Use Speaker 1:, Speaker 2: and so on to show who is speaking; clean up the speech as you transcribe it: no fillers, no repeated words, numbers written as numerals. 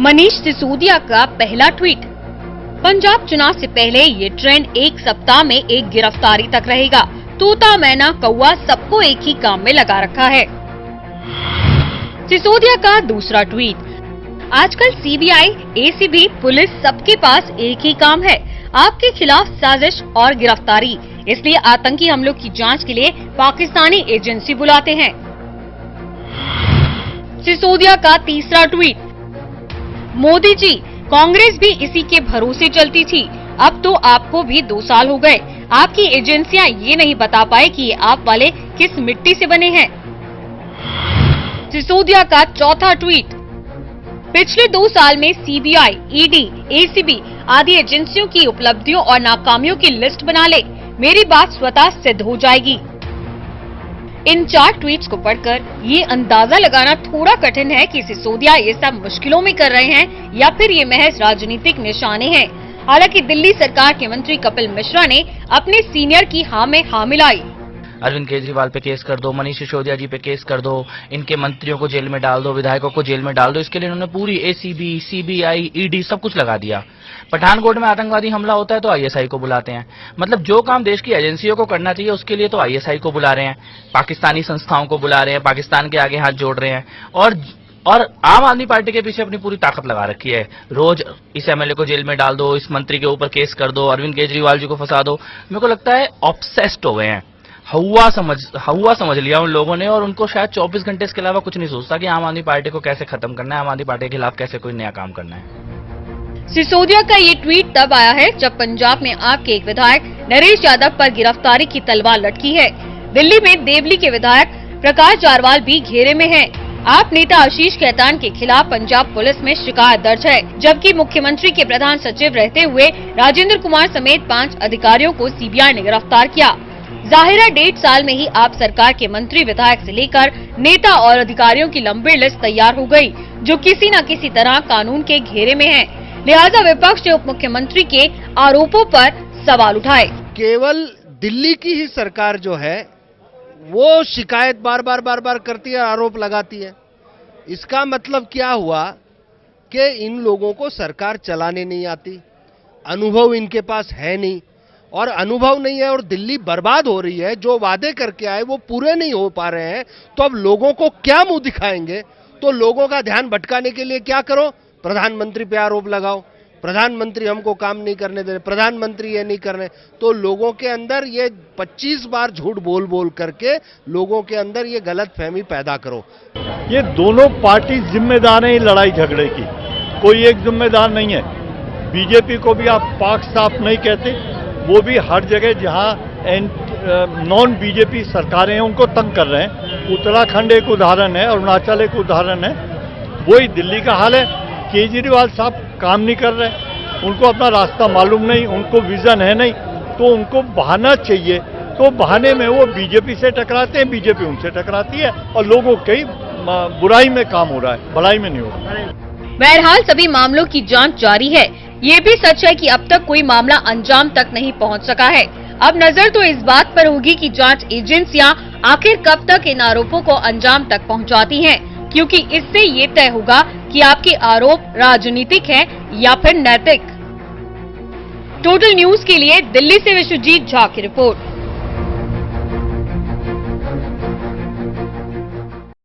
Speaker 1: मनीष सिसोदिया का पहला ट्वीट। पंजाब चुनाव से पहले ये ट्रेंड एक सप्ताह में एक गिरफ्तारी तक रहेगा। तोता मैना कौवा सबको एक ही काम में लगा रखा है। सिसोदिया का दूसरा ट्वीट। आजकल सीबीआई, एसीबी, पुलिस सबके पास एक ही काम है, आपके खिलाफ साजिश और गिरफ्तारी। इसलिए आतंकी हमलों की जांच के लिए पाकिस्तानी एजेंसी बुलाते हैं। सिसोदिया का तीसरा ट्वीट। मोदी जी, कांग्रेस भी इसी के भरोसे चलती थी, अब तो आपको भी 2 साल हो गए। आपकी एजेंसियां ये नहीं बता पाए कि ये आप वाले किस मिट्टी से बने हैं। सिसोदिया का चौथा ट्वीट। पिछले 2 साल में सीबीआई, ईडी, एसीबी आदि एजेंसियों की उपलब्धियों और नाकामियों की लिस्ट बना ले, मेरी बात स्वतः सिद्ध हो जाएगी। इन 4 ट्वीट्स को पढ़कर ये अंदाजा लगाना थोड़ा कठिन है कि सिसोदिया ये सब मुश्किलों में कर रहे हैं या फिर ये महज राजनीतिक निशाने हैं। हालांकि दिल्ली सरकार के मंत्री कपिल मिश्रा ने अपने सीनियर की हाँ में हाँ मिलाई।
Speaker 2: अरविंद केजरीवाल पे केस कर दो, मनीष सिसोदिया जी पे केस कर दो, इनके मंत्रियों को जेल में डाल दो, विधायकों को जेल में डाल दो। इसके लिए इन्होंने पूरी एसीबी, सीबीआई, ईडी सब कुछ लगा दिया। पठानकोट में आतंकवादी हमला होता है तो आईएसआई को बुलाते हैं। मतलब जो काम देश की एजेंसियों को करना चाहिए उसके लिए तो आईएसआई को बुला रहे हैं, पाकिस्तानी संस्थाओं को बुला रहे हैं, पाकिस्तान के आगे हाथ जोड़ रहे हैं और आम आदमी पार्टी के पीछे अपनी पूरी ताकत लगा रखी है। रोज इस एमएलए को जेल में डाल दो, इस मंत्री के ऊपर केस कर दो, अरविंद केजरीवाल जी को फंसा दो। मेरे को लगता है ऑब्सेस्ड हो गए हैं, हवा समझ लिया उन लोगों ने, और उनको शायद 24 घंटे इसके अलावा कुछ नहीं सोचता कि आम आदमी पार्टी को कैसे खत्म करना है, आम आदमी पार्टी के खिलाफ कैसे कोई नया काम करना है।
Speaker 1: सिसोदिया का ये ट्वीट तब आया है जब पंजाब में आपके एक विधायक नरेश यादव पर गिरफ्तारी की तलवार लटकी है। दिल्ली में देवली के विधायक प्रकाश जारवाल भी घेरे में हैं। आप नेता आशीष खेतान के खिलाफ पंजाब पुलिस में शिकायत दर्ज है, जबकि मुख्यमंत्री के प्रधान सचिव रहते हुए राजेंद्र कुमार समेत 5 अधिकारियों को सीबीआई ने गिरफ्तार किया। जाहिर है 1.5 साल में ही आप सरकार के मंत्री, विधायक से लेकर नेता और अधिकारियों की लंबी लिस्ट तैयार हो गई, जो किसी न किसी तरह कानून के घेरे में है। लिहाजा विपक्ष ने उप मुख्यमंत्री के आरोपों पर सवाल उठाए।
Speaker 3: केवल दिल्ली की ही सरकार जो है वो शिकायत बार बार करती है, आरोप लगाती है। इसका मतलब क्या हुआ कि इन लोगों को सरकार चलाने नहीं आती, अनुभव इनके पास है नहीं, और अनुभव नहीं है और दिल्ली बर्बाद हो रही है। जो वादे करके आए वो पूरे नहीं हो पा रहे हैं, तो अब लोगों को क्या मुंह दिखाएंगे? तो लोगों का ध्यान भटकाने के लिए क्या करो, प्रधानमंत्री पे आरोप लगाओ, प्रधानमंत्री हमको काम नहीं करने दे रहे, प्रधानमंत्री ये नहीं कर रहे। तो लोगों के अंदर ये 25 बार झूठ बोल करके लोगों के अंदर ये गलतफहमी पैदा करो।
Speaker 4: ये दोनों पार्टी जिम्मेदार हैं लड़ाई झगड़े की, कोई एक जिम्मेदार नहीं है। बीजेपी को भी आप पाक साफ नहीं कहते, वो भी हर जगह जहां नॉन बीजेपी सरकारें हैं उनको तंग कर रहे हैं। उत्तराखंड एक उदाहरण है, अरुणाचल एक उदाहरण है, वही दिल्ली का हाल है। केजरीवाल साहब काम नहीं कर रहे, उनको अपना रास्ता मालूम नहीं, उनको विजन है नहीं, तो उनको बहाना चाहिए। तो बहाने में वो बीजेपी से टकराते हैं, बीजेपी उनसे टकराती है, और लोगों की बुराई में काम हो रहा है, भलाई में नहीं हो रहा।
Speaker 1: बहरहाल सभी मामलों की जांच जारी है। ये भी सच है कि अब तक कोई मामला अंजाम तक नहीं पहुंच सका है। अब नजर तो इस बात पर होगी कि जांच एजेंसियां आखिर कब तक इन आरोपों को अंजाम तक पहुंचाती हैं, क्योंकि इससे ये तय होगा कि आपके आरोप राजनीतिक हैं या फिर नैतिक। टोटल न्यूज के लिए दिल्ली से विश्वजीत झा की रिपोर्ट।